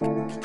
Bye.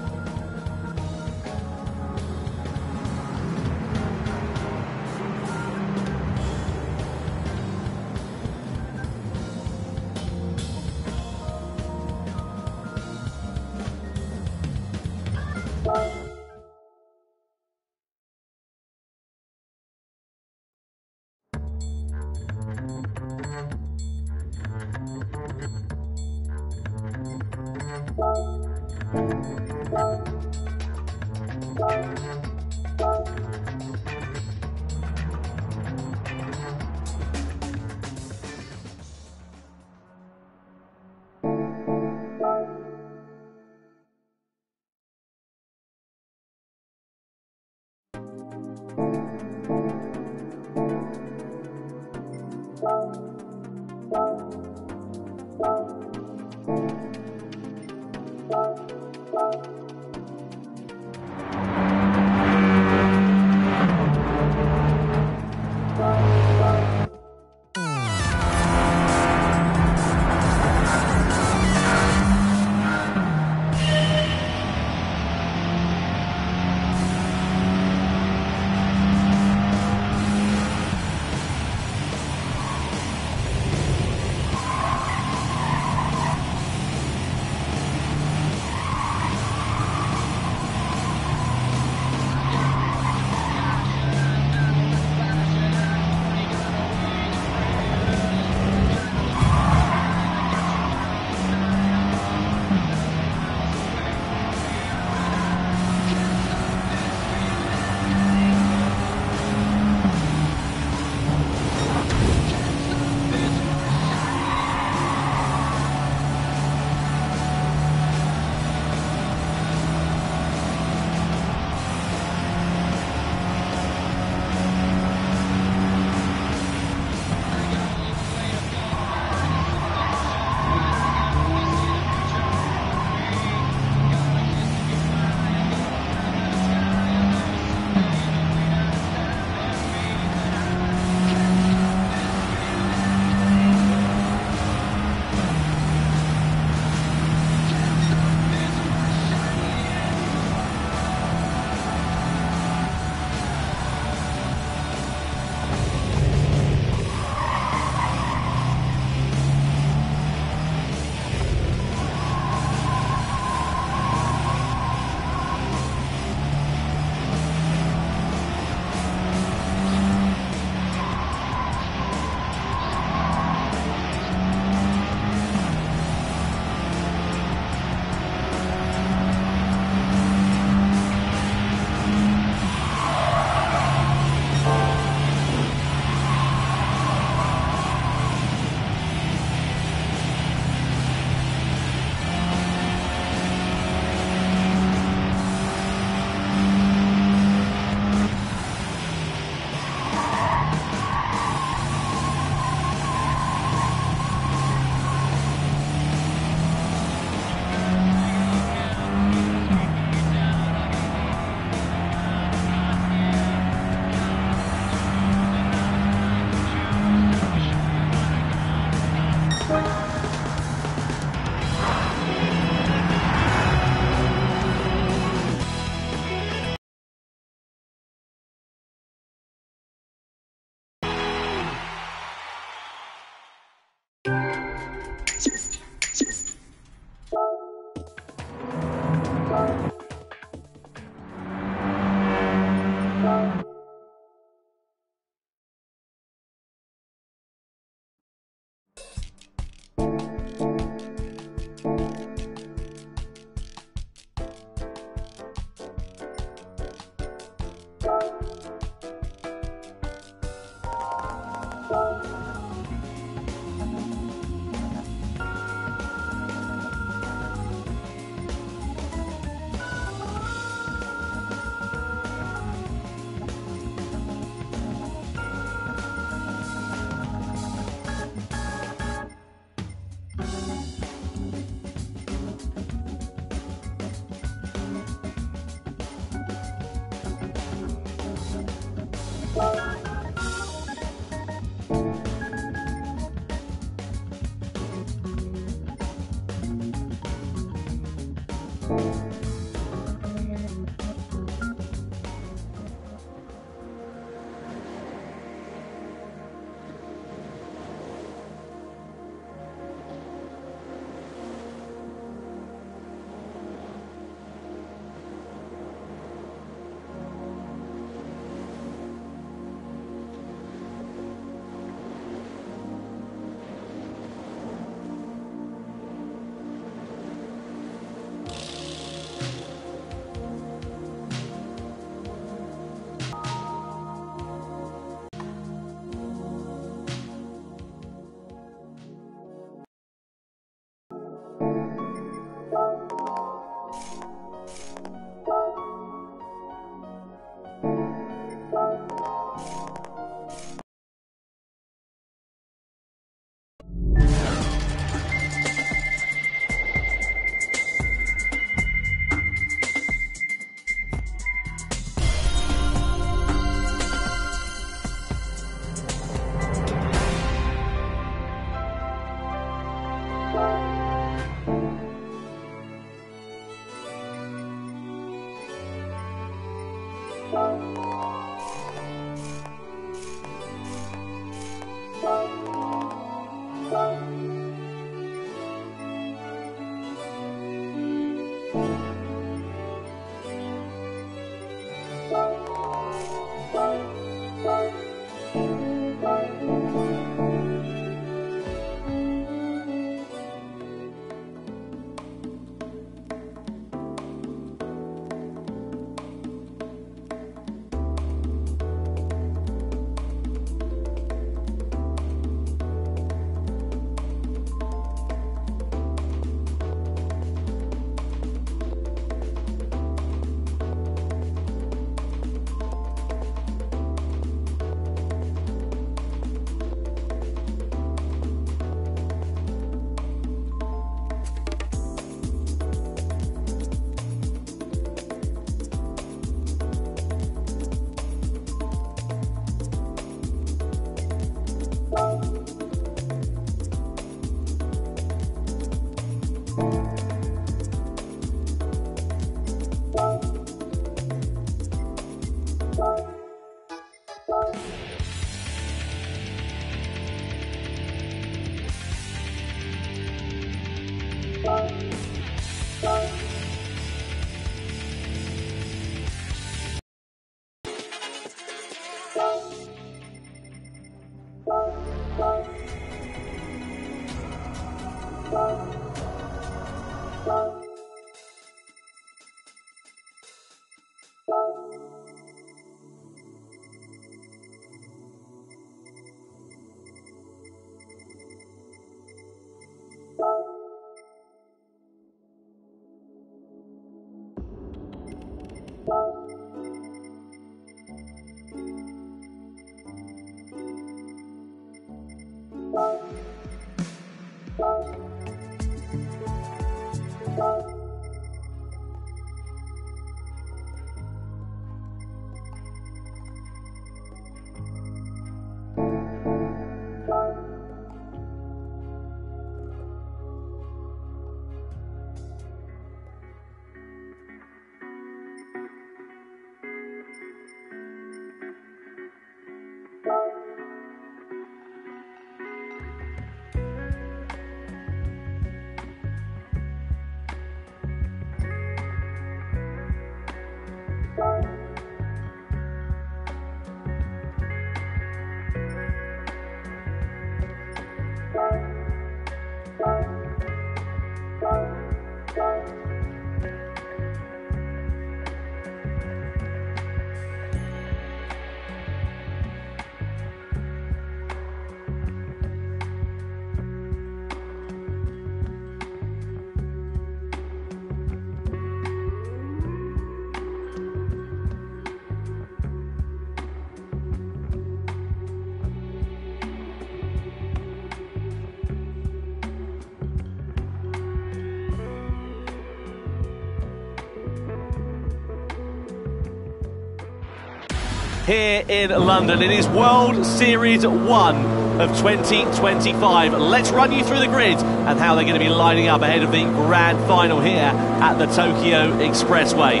Here in London. It is World Series 1 of 2025. Let's run you through the grid and how they're going to be lining up ahead of the grand final here at the Tokyo Expressway.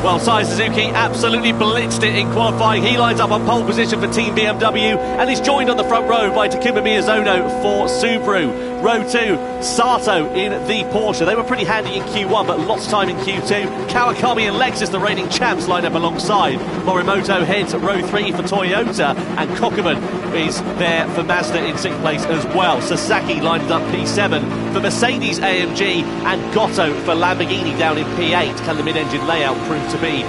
Well, Tai Suzuki absolutely blitzed it in qualifying. He lines up on pole position for Team BMW and is joined on the front row by Takuma Miyazono for Subaru. Row 2, Sato in the Porsche. They were pretty handy in Q1, but lost time in Q2. Kawakami and Lexus, the reigning champs, line up alongside. Morimoto heads row 3 for Toyota, and Kokkerman is there for Mazda in 6th place as well. Sasaki lines up P7 for Mercedes AMG, and Gotto for Lamborghini down in P8. Can the mid-engine layout prove to be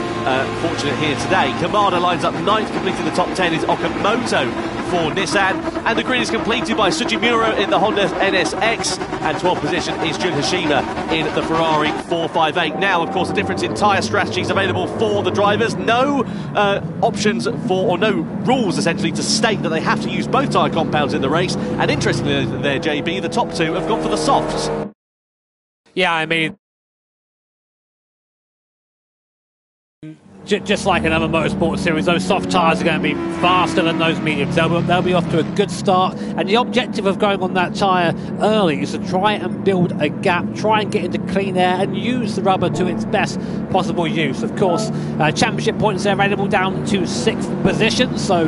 fortunate here today? Kamada lines up 9th, completing the top 10 is Okamoto for Nissan, and the grid is completed by Sugimura in the Honda NSX, and 12th position is Jun Hashima in the Ferrari 458. Now, of course, the difference in tyre strategies available for the drivers. No options for, or no rules essentially to state that they have to use both tyre compounds in the race, and interestingly there, JB, the top two have gone for the softs. Yeah, I mean, just like another motorsport series, those soft tyres are going to be faster than those mediums. They'll be off to a good start, and the objective of going on that tyre early is to try and build a gap, try and get into clean air and use the rubber to its best possible use. Of course, championship points are available down to 6th position, so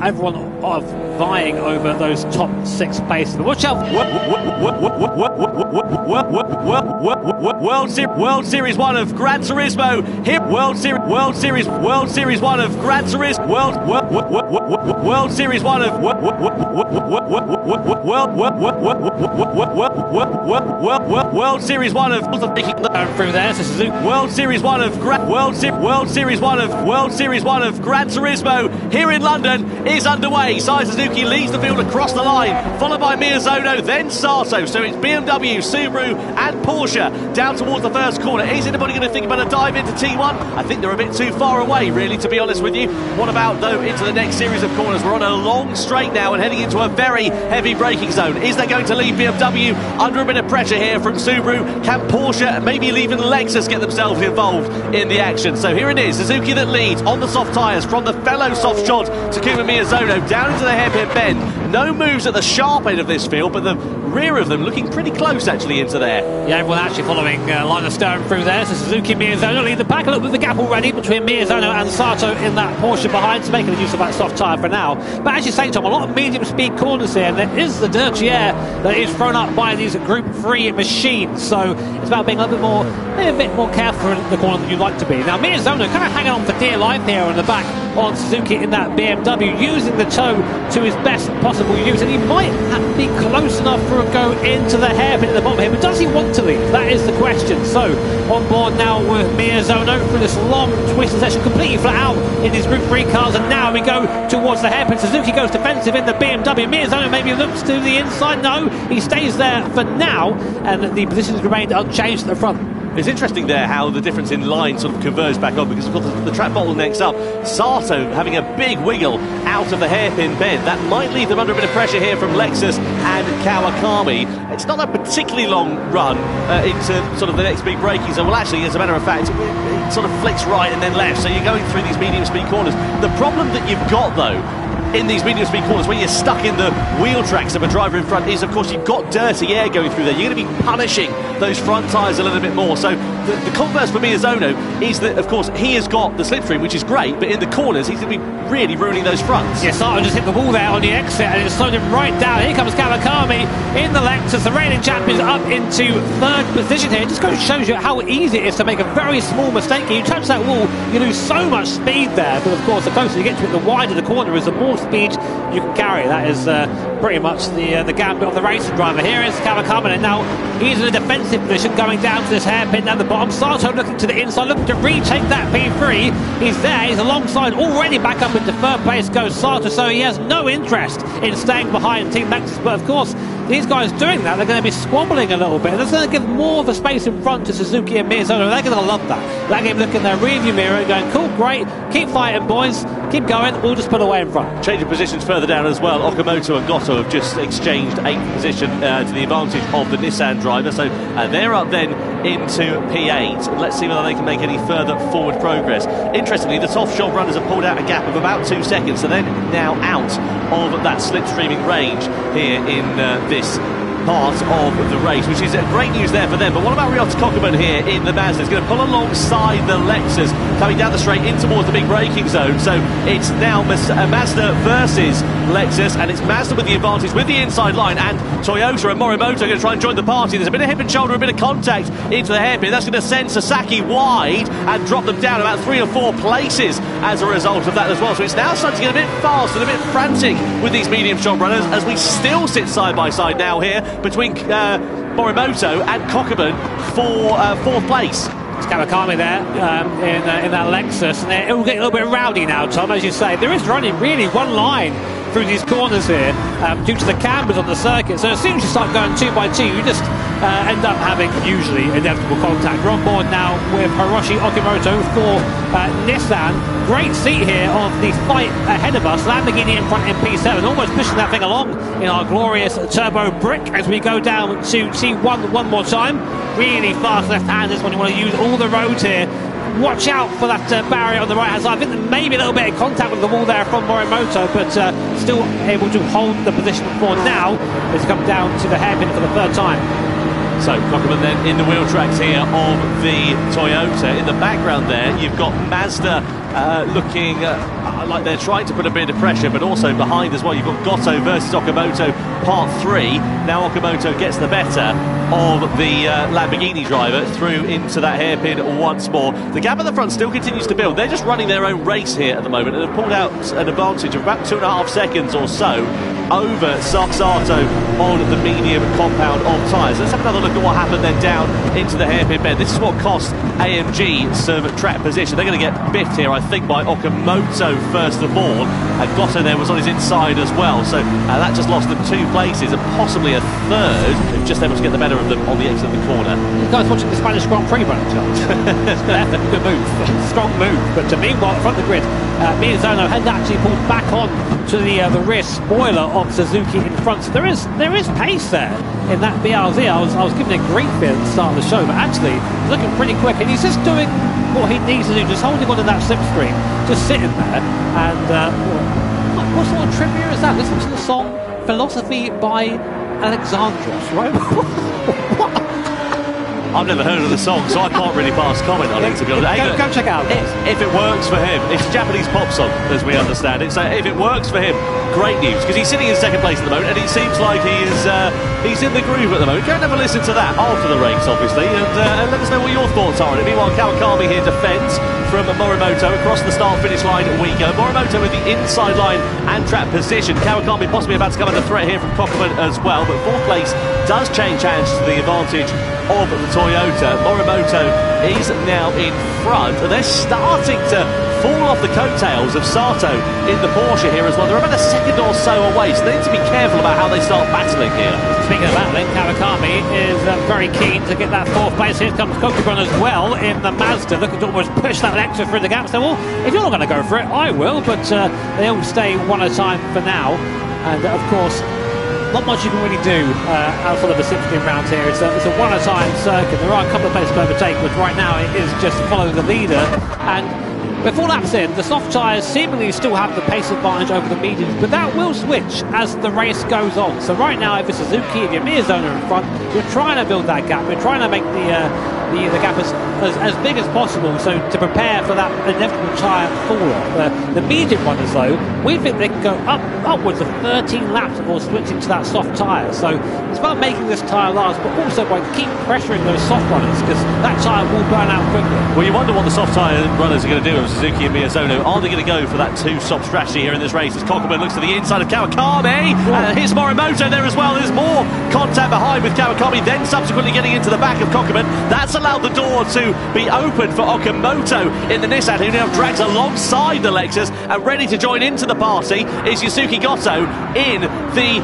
everyone of vying over those top 6 places. But watch out. World Series 1 of Gran Turismo. Here, World Series 1 of Gran Turismo. World Series 1 of World Series 1 of through there. So Suzuki. World Series 1 of World Series 1 of Gran Turismo here in London is underway. Sai Suzuki leads the field across the line, followed by Miyazono, then Sato. So it's BMW, Subaru and Porsche down towards the first corner. Is anybody going to think about a dive into T1? I think they're a bit too far away, really, to be honest with you. What about, though, into the next series of corners? We're on a long straight now and heading into a very heavy braking zone. Is that going to leave BMW under a bit of pressure here from Subaru? Can Porsche, maybe even Lexus, get themselves involved in the action? So here it is, Suzuki that leads on the soft tyres from the fellow soft-shod Takuma Miyazono down into the hairpin bend. No moves at the sharp end of this field, but the rear of them looking pretty close actually into there. Yeah, everyone actually following line of stern through there. So Suzuki and Miyazono lead the pack. A little bit of the gap already between Miyazono and Sato in that Porsche behind, so making use of that soft tyre for now. But as you say, Tom, a lot of medium speed corners here, and there is the dirty air that is thrown up by these Group 3 machines. So it's about being a little bit more, maybe a bit more careful in the corner than you'd like to be. Now Miyazono kind of hanging on for dear life here on the back on Suzuki in that BMW, using the toe to his best possible use, and he might be close enough for a go into the hairpin at the bottom here, but does he want to leave? That is the question. So on board now with Miyazono through this long twisted section, completely flat out in his Group 3 cars, and now we go towards the hairpin. Suzuki goes defensive in the BMW. Miyazono maybe looks to the inside. No, he stays there for now, and the positions remained unchanged at the front. It's interesting there how the difference in line sort of converged back on, because of course the track bottlenecks up. Sato having a big wiggle out of the hairpin bend. That might leave them under a bit of pressure here from Lexus and Kawakami. It's not a particularly long run into sort of the next big braking zone. Well, actually, as a matter of fact, it sort of flicks right and then left, so you're going through these medium speed corners. The problem that you've got, though, in these medium speed corners, when you're stuck in the wheel tracks of a driver in front, is of course you've got dirty air going through there. You're going to be punishing those front tyres a little bit more. So the converse for Miyazono is that of course he has got the slipstream, which is great, but in the corners he's going to be really ruining those fronts. Yeah, Sato just hit the wall there on the exit and it slowed him right down. Here comes Kawakami in the Lexus. The reigning champions up into 3rd position here. It just shows you how easy it is to make a very small mistake. You touch that wall, you lose so much speed there, but of course the closer you get to it, the wider the corner is, the more speed you can carry. That is pretty much the gambit of the racing driver. Here is Kawakami, and now he's in a defensive position going down to this hairpin down the bottom. Sato looking to the inside, looking to retake that P3. He's there, he's alongside, already back up into 3rd place goes Sato, so he has no interest in staying behind Team Lexus. But of course, these guys doing that, they're going to be squabbling a little bit. That's going to give more of a space in front to Suzuki and Miyazono. They're going to love that. They're going to look in their rearview mirror going, cool, great, keep fighting, boys, keep going, we'll just put away in front. Change of positions further down as well. Okamoto and Goto have just exchanged 8th position to the advantage of the Nissan driver, so they're up then into P8. Let's see whether they can make any further forward progress. Interestingly, the soft shop runners have pulled out a gap of about 2 seconds, so they're now out of that slipstreaming range here in this part of the race, which is great news there for them. But what about Ryota Kokuman here in the Mazda? He's going to pull alongside the Lexus, coming down the straight in towards the big braking zone. So it's now Mazda versus Lexus, and it's Mazda with the advantage with the inside line, and Toyota and Morimoto are going to try and join the party. There's a bit of hip and shoulder, a bit of contact into the hairpin. That's going to send Sasaki wide and drop them down about 3 or 4 places as a result of that as well. So it's now starting to get a bit fast and a bit frantic with these medium shot runners, as we still sit side by side now here between Morimoto and Kokuman for 4th place. It's Kawakami there in that Lexus, and it will get a little bit rowdy now, Tom, as you say. There is running really one line through these corners here due to the cambers on the circuit, so as soon as you start going 2 by 2, you just end up having usually inevitable contact. We're on board now with Hiroshi Okamoto for Nissan. Great seat here of the fight ahead of us. Lamborghini in front in P7, almost pushing that thing along in our glorious turbo brick as we go down to T1 one more time. Really fast left-handers when you want to use all the roads here. Watch out for that barrier on the right hand side. I think there may be a little bit of contact with the wall there from Morimoto, but still able to hold the position for now. It's come down to the hairpin for the 3rd time. So Kokuman then in the wheel tracks here of the Toyota. In the background there, you've got Mazda looking a like they're trying to put a bit of pressure, but also behind as well, you've got Goto versus Okamoto, part 3. Now Okamoto gets the better of the Lamborghini driver through into that hairpin once more. The gap at the front still continues to build. They're just running their own race here at the moment and have pulled out an advantage of about 2.5 seconds or so over Sato on the medium compound of tyres. Let's have another look at what happened then down into the hairpin bend. This is what cost AMG some track position. They're going to get biffed here, I think, by Okamoto first of all, and Goto there was on his inside as well, so that just lost them 2 places and possibly a third, just able to get the better of them on the exit of the corner. You guys watching the Spanish Grand Prix run, Charles? Good move, strong move. But meanwhile, in front of the grid, Miyazono had actually pulled back on to the rear spoiler of Suzuki in front. So there is pace there in that BRZ. I was giving it grief here at the start of the show, but actually looking pretty quick, and he's just doing what he needs to do, just holding on to that slipstream, just sitting there. And what sort of trivia is that? Listen to the song Philosophy by Alexandros, right? What? I've never heard of the song, so I can't really pass comment on it, to be honest. Go check it out. If it works for him, it's a Japanese pop song, as we understand it. So if it works for him, great news, because he's sitting in second place at the moment, and it seems like he's in the groove at the moment. Go and have a listen to that after the race, obviously, and let us know what your thoughts are on it. Meanwhile, Kawakami here defends from Morimoto across the start-finish line. We go. Morimoto with the inside line and track position. Kawakami possibly about to come under threat here from Kokoman as well, but 4th place does change hands to the advantage of the Toyota. Morimoto is now in front, and they're starting to fall off the coattails of Sato in the Porsche here as well. They're about a second or so away, so they need to be careful about how they start battling here. Speaking of battling, Kawakami is very keen to get that 4th place. Here comes Kokuron as well in the Mazda, looking to almost push that extra through the gap. So, well, if you're not going to go for it, I will, but they all stay one at a time for now. And of course, not much you can really do outside of the 16 rounds here. It's a one-at-a-time circuit. There are a couple of places to overtake, but right now it is just follow the leader. And before laps in, the soft tyres seemingly still have the pace advantage over the mediums, but that will switch as the race goes on. So right now, if it's Suzuki, if you're Miyazono in front, you're trying to build that gap. You're trying to make the gap as big as possible, so to prepare for that inevitable tyre fall-off. The medium runners, though, we think they can go upwards of 13 laps before switching to that soft tyre. So it's about making this tyre last, but also by keep pressuring those soft runners, because that tyre will burn out quickly. Well, you wonder what the soft tyre runners are going to do with Suzuki and Miyazono. Are they going to go for that 2-stop strategy here in this race as Kokoman looks to the inside of Kawakami? Here's Morimoto there as well. There's more contact behind with Kawakami, then subsequently getting into the back of Kokoman. That's allowed the door to be open for Okamoto in the Nissan, who now drags alongside the Lexus, and ready to join into the party is Yusuke Goto in the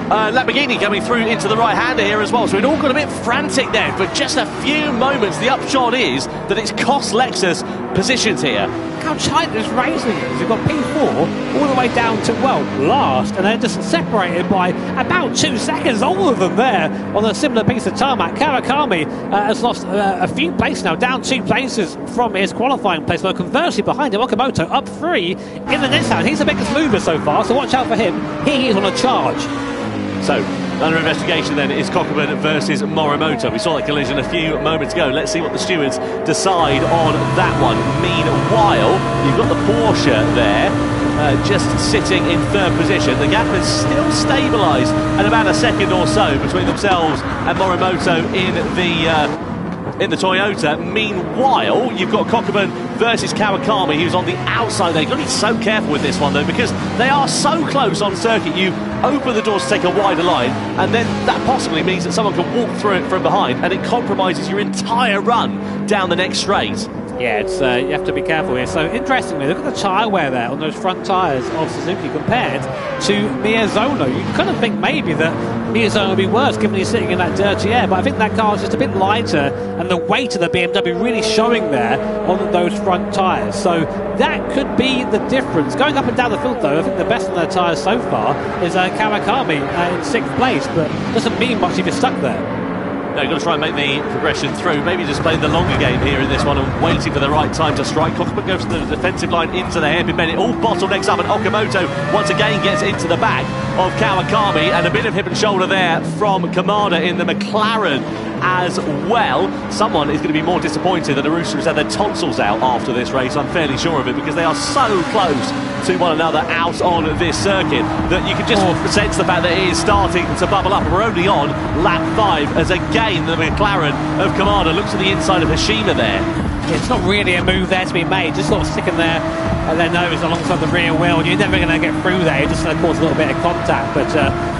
Lamborghini coming through into the right-hander here as well. So it all got a bit frantic there for just a few moments. The upshot is that it's cost Lexus positions here. Look how tight this racing is. You've got P4 all the way down to, well, last, and they're just separated by about 2 seconds, all of them there on a similar piece of tarmac. Kawakami has lost a few places now, down 2 places from his qualifying place, but conversely behind him, Okamoto up 3 in the Nissan. He's the biggest mover so far, so watch out for him. He is on a charge. So, under investigation then is Kokoman versus Morimoto. We saw that collision a few moments ago. Let's see what the stewards decide on that one. Meanwhile, you've got the Porsche there, just sitting in 3rd position. The gap has still stabilised at about a second or so between themselves and Morimoto in the Toyota. Meanwhile, you've got Kokoman versus Kawakami, who's on the outside there. You've got to be so careful with this one, though, because they are so close on circuit. You open the doors to take a wider line, and then that possibly means that someone can walk through it from behind, and it compromises your entire run down the next straight. Yeah, it's you have to be careful here. So, interestingly, look at the tyre wear there on those front tyres of Suzuki compared to Miyazono. You kind of think maybe that Miyazono would be worse, given he's sitting in that dirty air, but I think that car is just a bit lighter, and the weight of the BMW really showing there on those front tyres. So, that could be the difference. Going up and down the field, though, I think the best on their tyres so far is Kawakami in 6th place, but doesn't mean much if you're stuck there. No, you've got to try and make the progression through. Maybe just playing the longer game here in this one and waiting for the right time to strike. Kokoman goes to the defensive line into the hairpin bend. It all bottlenecks up, and Okamoto once again gets into the back. of Kawakami, and a bit of hip and shoulder there from Kamada in the McLaren as well. Someone is going to be more disappointed than Arusa has had their tonsils out after this race, I'm fairly sure of it, because they are so close to one another out on this circuit that you can just sense the fact that it is starting to bubble up. We're only on lap 5 as again the McLaren of Kamada looks at the inside of Hashima there. It's not really a move there to be made, just sort of sticking their nose alongside the rear wheel. You're never going to get through there, you're just going to cause a little bit of contact. But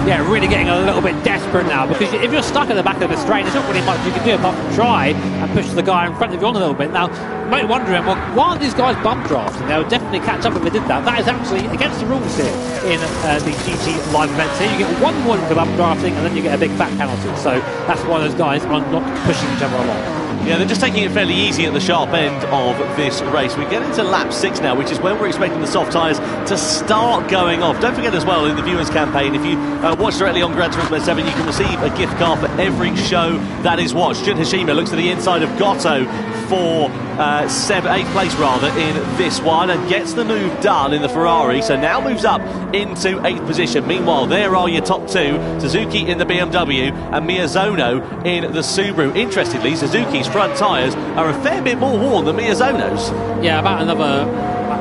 yeah, really getting a little bit desperate now, because if you're stuck at the back of the straight, there's not really much you can do apart from try and push the guy in front of you on a little bit. Now, you might be wondering, well, why aren't these guys bump drafting? They would definitely catch up if they did that. That is actually against the rules here in the GT live events here. You get 1 point for bump drafting, and then you get a big fat penalty. So that's why those guys are not pushing each other along. Yeah, they're just taking it fairly easy at the sharp end of this race. We get into lap 6 now, which is when we're expecting the soft tyres to start going off. Don't forget as well, in the viewers campaign, if you watch directly on Gran Turismo 7, you can receive a gift card for every show that is watched. Jun Hashima looks to the inside of Goto for 8th place rather in this one, and gets the move done in the Ferrari, so now moves up into 8th position. Meanwhile, there are your top 2, Suzuki in the BMW and Miyazono in the Subaru. Interestingly, Suzuki's front tyres are a fair bit more worn than Miyazono's. Yeah, about another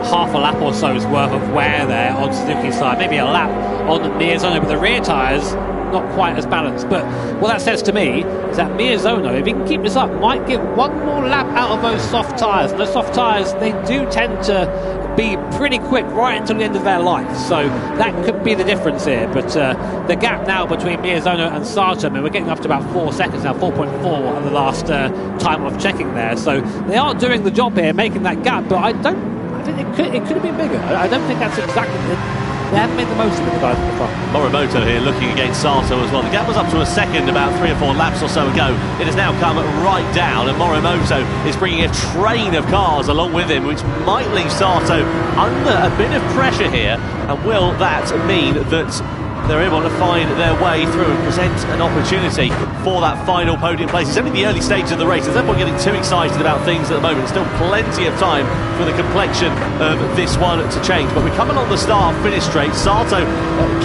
half a lap or so's worth of wear there on Suzuki's side, maybe a lap on Miyazono, but the rear tyres not quite as balanced. But what that says to me is that Miyazono, if he can keep this up, might get 1 more lap out of those soft tyres. And those soft tyres, they do tend to be pretty quick right until the end of their life, so that could be the difference here. But the gap now between Miyazono and Sato, I mean, we're getting up to about 4 seconds now, 4.4 at the last time of checking there, so they are doing the job here, making that gap. But I think it could have been bigger. I don't think that's exactly they haven't made the most of it, the guys at the front. Morimoto here looking against Sato as well. The gap was up to a second about 3 or 4 laps or so ago. It has now come right down, and Morimoto is bringing a train of cars along with him, which might leave Sato under a bit of pressure here. And will that mean that they're able to find their way through and present an opportunity for that final podium place? It's only the early stages of the race. There's no point getting too excited about things at the moment. There's still plenty of time for the complexion of this one to change. But we're coming on the start-finish straight. Sato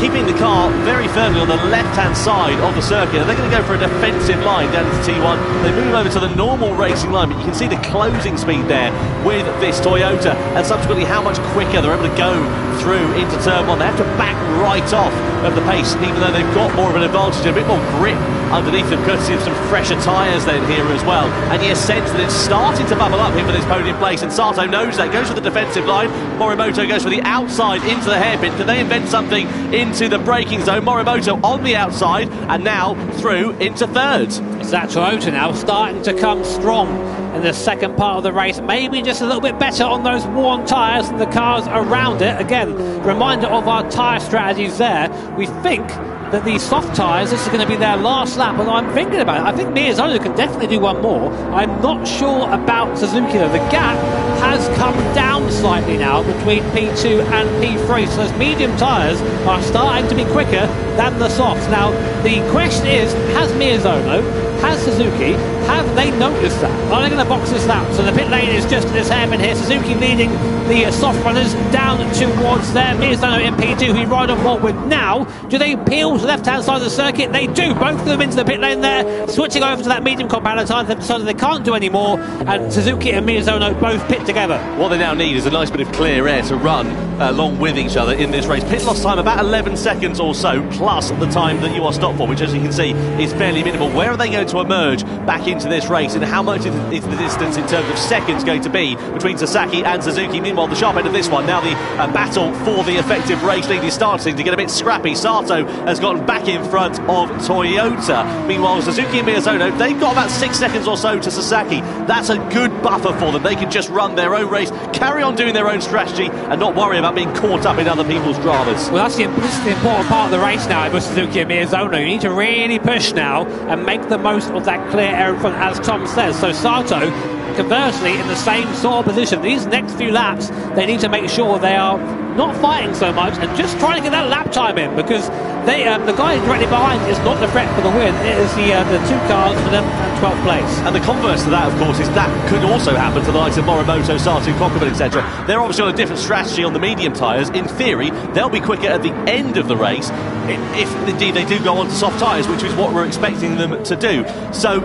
keeping the car very firmly on the left-hand side of the circuit. They're going to go for a defensive line down into T1. They move over to the normal racing line, but you can see the closing speed there with this Toyota, and subsequently how much quicker they're able to go through into turn 1. They have to back right off of the pace, even though they've got more of an advantage, a bit more grip underneath them, courtesy of some fresher tyres then here as well. And you sense that it's starting to bubble up here for this podium place, and Sato knows that, goes for the defensive line. Morimoto goes for the outside into the hairpin. Can they invent something into the braking zone? Morimoto on the outside, and now through into third. It's that Toyota now starting to come strong in the second part of the race, maybe just a little bit better on those worn tyres than the cars around it. Again, reminder of our tyre strategies there. We think that these soft tyres, this is going to be their last lap, and I'm thinking about it. I think Miyazono can definitely do 1 more. I'm not sure about Suzuki though. The gap has come down slightly now between P2 and P3, so those medium tyres are starting to be quicker than the softs. Now, the question is, has Miyazono, has Suzuki, have they noticed that? Are they going to box this out? So the pit lane is just in this hairpin here. Suzuki leading the soft runners down towards there. Miyazono in P2, who you ride on board with now. Do they peel to the left-hand side of the circuit? They do. Both of them into the pit lane there. Switching over to that medium compound tyre, they've decided they can't do any more. And Suzuki and Miyazono both pit together. What they now need is a nice bit of clear air to run along with each other in this race. Pit loss time about 11 seconds or so, plus the time that you are stopped for, which, as you can see, is fairly minimal. Where are they going to emerge back into this race, and how much is the distance in terms of seconds going to be between Sasaki and Suzuki? Meanwhile, the sharp end of this one, now the battle for the effective race lead is starting to get a bit scrappy. Sato has gotten back in front of Toyota. Meanwhile, Suzuki and Miyazono, they've got about 6 seconds or so to Sasaki. That's a good buffer for them. They can just run their own race, carry on doing their own strategy, and not worry about being caught up in other people's dramas. Well, this is the important part of the race now with Suzuki and Miyazono. You need to really push now and make the most of that clear air in front, as Tom says. So Sato, conversely, in the same sort of position. These next few laps, they need to make sure they are not fighting so much and just trying to get that lap time in, because they, the guy directly behind is not the threat for the win. It is the two cars for them at 12th place. And the converse to that, of course, is that could also happen to the likes of Morimoto, Sato, Kokoman, etc. They're obviously on a different strategy on the medium tyres. In theory, they'll be quicker at the end of the race if indeed they do go on to soft tyres, which is what we're expecting them to do. So,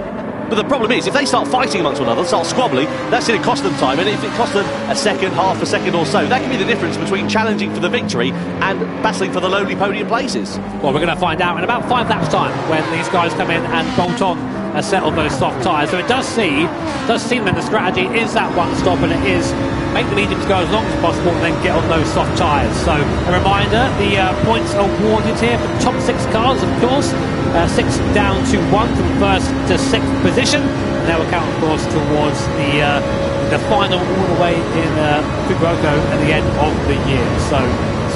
but the problem is, if they start fighting amongst one another, start squabbling, that's going to cost them time, and if it costs them a second, half a second or so, that can be the difference between challenging for the victory and battling for the lowly podium places. Well, we're going to find out in about 5 laps time when these guys come in and bolt on a set of those soft tyres. So it does seem that the strategy is that one stop, and it is make the mediums go as long as possible and then get on those soft tyres. So a reminder, the points are awarded here for top 6 cars, of course. 6 down to 1 from 1st to 6th position, and that will count, of course, towards the final all the way in Fukuoka at the end of the year. So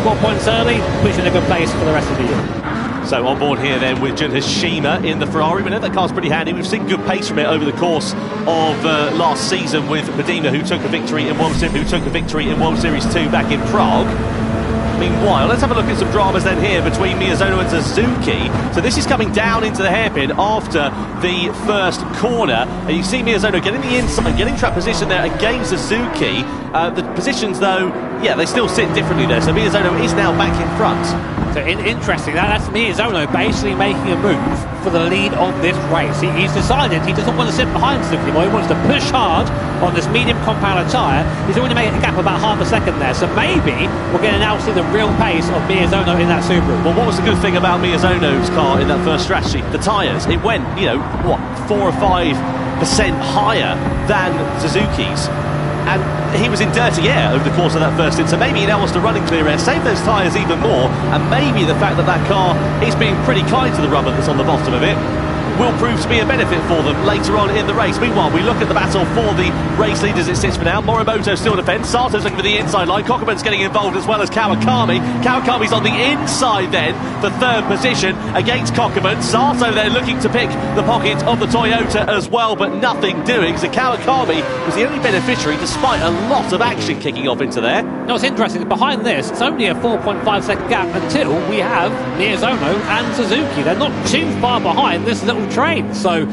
score points early, puts you in a good place for the rest of the year. So on board here then with Jun Hashima in the Ferrari. We know that car's pretty handy. We've seen good pace from it over the course of last season with Medina, who took a victory in World Series 2 back in Prague. Meanwhile, let's have a look at some dramas then here between Miyazono and Suzuki. So this is coming down into the hairpin after the first corner. And you see Miyazono getting the inside, getting track position there against Suzuki. The positions, though, yeah, they still sit differently there. So Miyazono is now back in front. So interesting, that's Miyazono basically making a move for the lead of this race. He's decided he doesn't want to sit behind Suzuki anymore. He wants to push hard on this medium compounder tyre. He's already made a gap of about half a second there. So maybe we're going to now see the real pace of Miyazono in that Subaru. Well, what was the good thing about Miyazono's car in that first strategy? The tyres. It went, you know, what, 4 or 5% higher than Suzuki's. And he was in dirty air over the course of that first stint, so maybe he now wants to run in clear air, save those tyres even more, and maybe the fact that that car is being pretty kind to the rubber that's on the bottom of it will prove to be a benefit for them later on in the race. Meanwhile, we look at the battle for the race leaders it sits for now. Morimoto still defends. Sato's looking for the inside line. Kokoman's getting involved as well as Kawakami. Kawakami's on the inside then for third position against Kokoman. Sato then looking to pick the pocket of the Toyota as well, but nothing doing. So Kawakami was the only beneficiary despite a lot of action kicking off into there. No, what's interesting, behind this, it's only a 4.5 second gap until we have Miyazono and Suzuki. They're not too far behind this little train, so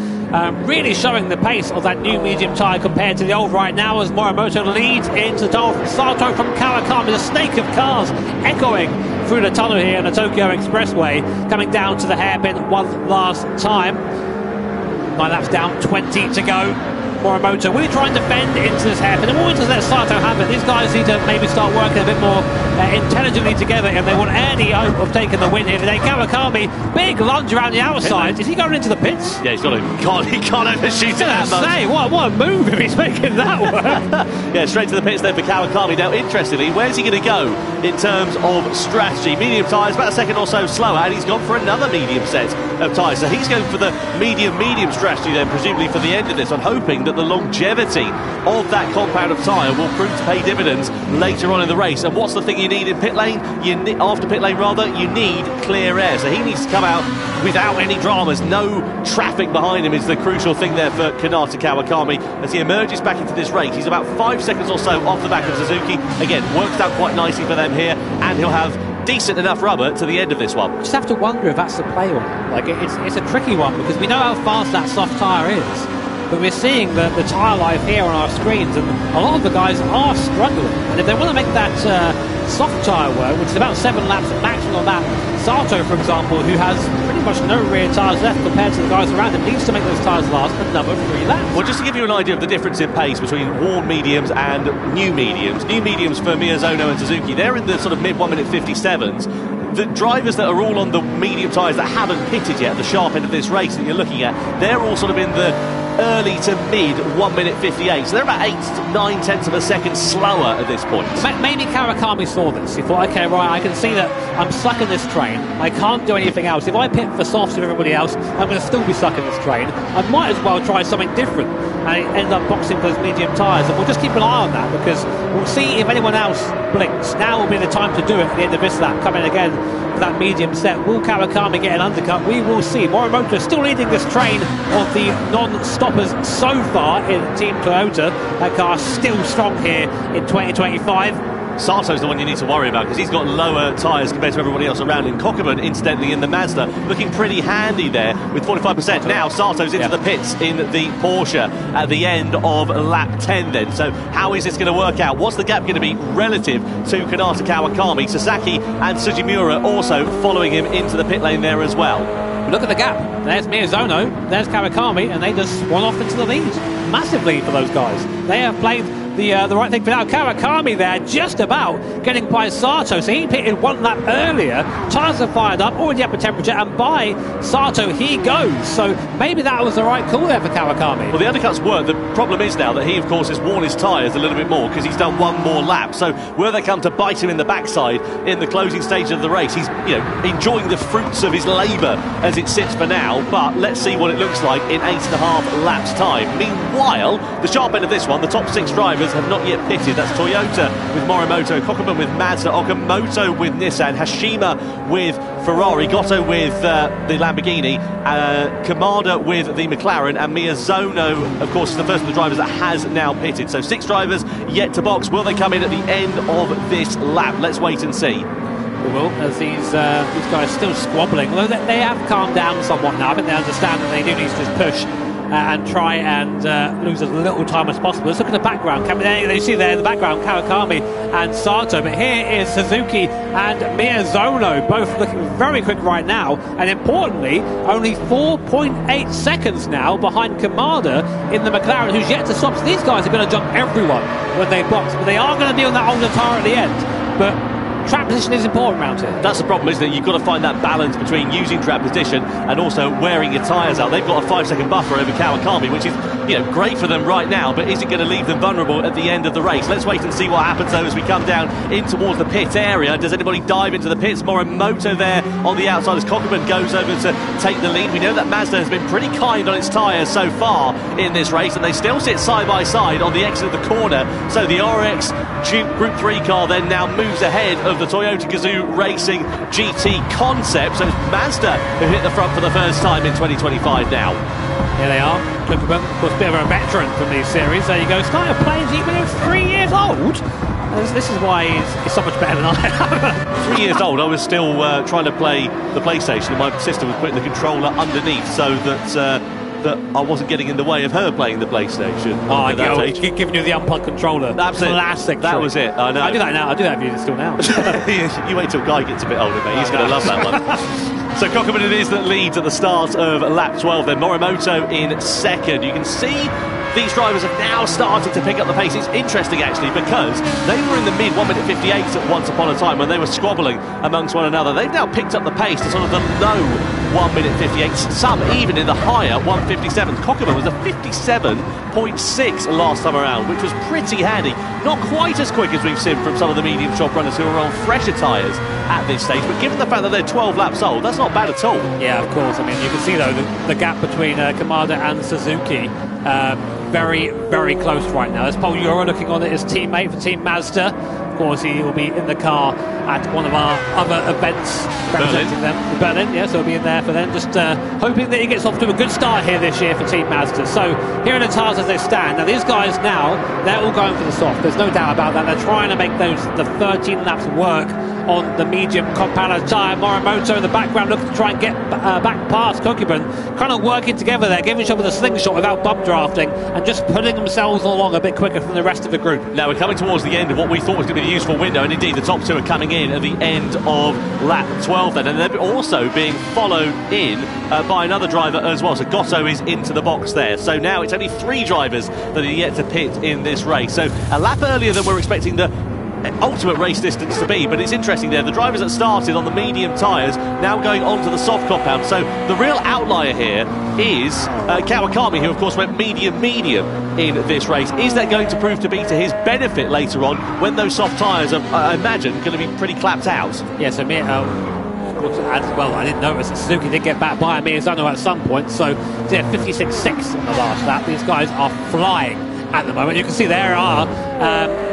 really showing the pace of that new medium tyre compared to the old right now, as Morimoto leads into the tunnel from Sato from Kawakami. The snake of cars echoing through the tunnel here on the Tokyo Expressway, coming down to the hairpin one last time. 9 laps down, 20 to go. Morimoto really trying to bend into this hairpin. They want to let Sato have it. These guys need to maybe start working a bit more intelligently together if they want any hope of taking the win here today. Kawakami, big lunge around the outside. Is he going into the pits? Yeah, he can't overshoot it that much. Say, what a move if he's making that work. Yeah, straight to the pits then for Kawakami. Now, interestingly, where's he going to go in terms of strategy? Medium tyres, about a second or so slower, and he's gone for another medium set of tyres. So he's going for the medium strategy then, presumably for the end of this. I'm hoping that the longevity of that compound of tyre will prove to pay dividends later on in the race. And what's the thing you need in pit lane? After pit lane, rather, you need clear air. So he needs to come out without any dramas. No traffic behind him is the crucial thing there for Kanata Kawakami as he emerges back into this race. He's about 5 seconds or so off the back of Suzuki. Again, worked out quite nicely for them here, and he'll have decent enough rubber to the end of this one. Just have to wonder if that's the play or not. Like, it's a tricky one because we know how fast that soft tyre is. But we're seeing the tyre life here on our screens, and a lot of the guys are struggling. And if they want to make that soft tyre work, which is about 7 laps maximum on that, Sato, for example, who has pretty much no rear tyres left compared to the guys around him, needs to make those tyres last another 3 laps. Well, just to give you an idea of the difference in pace between worn mediums and new mediums. New mediums for Miyazono and Suzuki, they're in the sort of mid-1 minute 57s. The drivers that are all on the medium tyres that haven't pitted yet, the sharp end of this race that you're looking at, they're all sort of in the early to mid 1 minute 58, so they're about 8 to 9 tenths of a second slower at this point. Maybe Kawakami saw this. He thought, okay, right, I can see that I'm stuck in this train. I can't do anything else. If I pit for softs with everybody else, I'm going to still be stuck in this train. I might as well try something different. And he ended up boxing for those medium tyres. And we'll just keep an eye on that because we'll see if anyone else blinks. Now will be the time to do it at the end of this lap. Coming again for that medium set. Will Kawakami get an undercut? We will see. Morimoto still leading this train of the non-stoppers so far in Team Toyota. That car still strong here in 2025. Sato's the one you need to worry about because he's got lower tyres compared to everybody else around him. Kokkerman, incidentally, in the Mazda, looking pretty handy there with 45%. Now Sato's into the pits in the Porsche at the end of lap 10 then. So how is this going to work out? What's the gap going to be relative to Kanata Kawakami? Sasaki and Sugimura also following him into the pit lane there as well. Look at the gap. There's Miyazono, there's Kawakami, and they just swan off into the lead. Massive lead for those guys. They have played the right thing for now. Kawakami there just about getting by Sato, so he pitted one lap earlier. Tyres are fired up, already up at temperature, and by Sato he goes. So maybe that was the right call there for Kawakami. Well, the undercuts work. The problem is now that he, of course, has worn his tyres a little bit more because he's done one more lap. So will they come to bite him in the backside in the closing stage of the race? He's, enjoying the fruits of his labour as it sits for now. But let's see what it looks like in 8.5 laps' time. Meanwhile, the sharp end of this one, the top 6 drivers have not yet pitted. That's Toyota with Morimoto, Kokkerman with Mazda, Okamoto with Nissan, Hashima with Ferrari, Gotto with the Lamborghini, Kamada with the McLaren, and Miyazono, of course, is the first of the drivers that has now pitted. So 6 drivers yet to box. Will they come in at the end of this lap? Let's wait and see. We will, as these guys still squabbling, although they have calmed down somewhat now. I think they understand that they do need to just push and try and lose as little time as possible. Let's look at the background. You see there in the background Kawakami and Sato, but here is Suzuki and Miyazono, both looking very quick right now, and importantly only 4.8 seconds now behind Kamada in the McLaren, who's yet to stop. So these guys are going to jump everyone when they box, but they are going to be on that older tyre at the end. But track position is important around here. That's the problem, isn't it? You've got to find that balance between using track position and also wearing your tyres out. They've got a 5-second buffer over Kawakami, which is, great for them right now, but is it going to leave them vulnerable at the end of the race? Let's wait and see what happens, though, as we come down in towards the pit area. Does anybody dive into the pits? Morimoto there on the outside as Kokkerman goes over to take the lead. We know that Mazda has been pretty kind on its tyres so far in this race, and they still sit side by side on the exit of the corner. So the RX Group 3 car then now moves ahead of the Toyota Gazoo Racing GT concept. So it's Mazda who hit the front for the first time in 2025 now. Here they are. Kokkerman, of course, a bit of a veteran from these series. There you go. Started playing even though he's 3 years old. This is why he's so much better than I am. 3 years old, I was still trying to play the PlayStation, and my sister was putting the controller underneath so that I wasn't getting in the way of her playing the PlayStation. Oh, giving you the unplugged controller. That's classic. That was it. I know. I do that now. I do that with you still now. You wait till Guy gets a bit older, mate. He's going to love that one. So Kokkerman it is that leads at the start of lap 12. Then Morimoto in second. You can see these drivers have now started to pick up the pace. It's interesting, actually, because they were in the mid 1 minute 58 at once upon a time when they were squabbling amongst one another. They've now picked up the pace to sort of the low 1 minute 58, some even in the higher 1:57. Kokkerman was a 57.6 last time around, which was pretty handy. Not quite as quick as we've seen from some of the medium top runners who are on fresher tyres at this stage, but given the fact that they're 12 laps old, that's not bad at all. Yeah, of course. I mean, you can see, though, the gap between Kamada and Suzuki, very, very close right now. There's Paul Euro looking on at his teammate for Team Mazda. Of course, he will be in the car at one of our other events representing them. Berlin, yeah, so he'll be in there for them. Just hoping that he gets off to a good start here this year for Team Mazda. So here are the tyres as they stand. Now these guys now, they're all going for the soft. There's no doubt about that. They're trying to make the 13 laps work on the medium compound tyre. Morimoto in the background looking to try and get back past Kokkerman, kind of working together there, giving each other the slingshot without bump drafting and just putting themselves along a bit quicker than the rest of the group. Now we're coming towards the end of what we thought was going to be a useful window, and indeed the top two are coming in at the end of lap 12 then, and they're also being followed in by another driver as well. So Gotto is into the box there. So now it's only 3 drivers that are yet to pit in this race. So a lap earlier than we're expecting the ultimate race distance to be, but it's interesting there, the drivers that started on the medium tyres now going on to the soft compound. So the real outlier here is Kawakami, who of course went medium in this race. Is that going to prove to be to his benefit later on when those soft tyres are, I imagine, going to be pretty clapped out? Yeah, so well, I didn't notice that Suzuki did get back by Miyazono at some point, so yeah, 56.6 on the last lap. These guys are flying at the moment. You can see there are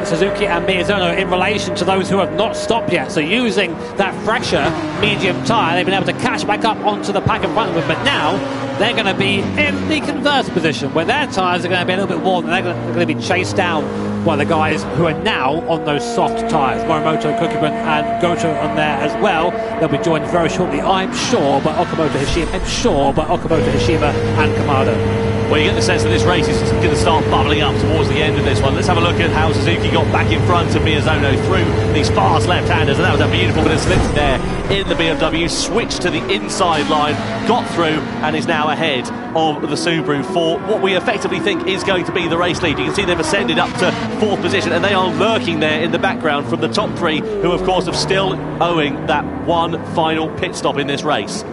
Suzuki and Miyazono in relation to those who have not stopped yet. So using that fresher medium tyre, they've been able to catch back up onto the pack in front of them. But now they're going to be in the converse position, where their tyres are going to be a little bit worn, and they're going to be chased down by the guys who are now on those soft tyres. Morimoto, Kokubun and Goto on there as well. They'll be joined very shortly, I'm sure, by Okamoto Hashima and Kamado. Well, you get the sense that this race is going to start bubbling up towards the end of this one. Let's have a look at how Suzuki got back in front of Miyazono through these fast left-handers, and that was a beautiful bit of slip there in the BMW. Switched to the inside line, got through, and is now ahead of the Subaru for what we effectively think is going to be the race lead. You can see they've ascended up to 4th position, and they are lurking there in the background from the top 3, who of course are still owing that one final pit stop in this race.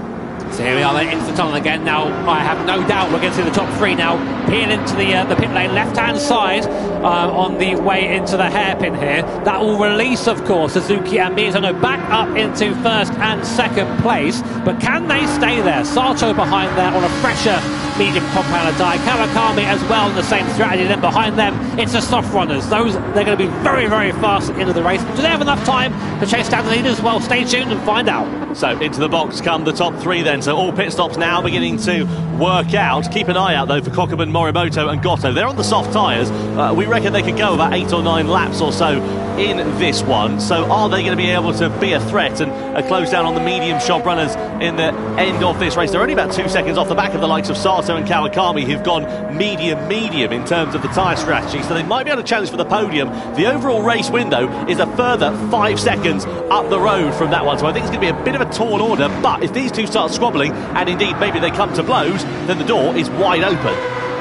So here we are, into the tunnel again. Now, I have no doubt we're going to see the top 3 now peel into the pit lane, left-hand side on the way into the hairpin here. That will release, of course, Suzuki and Miyazono back up into 1st and 2nd place. But can they stay there? Sato behind there on a fresher medium compounder tyre. Kawakami as well in the same strategy. Then behind them, it's the soft runners. Those, they're going to be very, very fast at the end of the race. Do they have enough time to chase down the leaders? Well, stay tuned and find out. So into the box come the top 3 then. So all pit stops now beginning to work out. Keep an eye out though for Kokubun, Morimoto and Goto. They're on the soft tyres. We reckon they could go about 8 or 9 laps or so in this one. So are they going to be able to be a threat and close down on the medium shop runners in the end of this race? They're only about 2 seconds off the back of the likes of Sato and Kawakami, who've gone medium in terms of the tyre strategy, so they might be able to challenge for the podium. The overall race window is a further 5 seconds up the road from that one, so I think it's going to be a bit of a tall order. But if these two start squabbling, and indeed maybe they come to blows, then the door is wide open.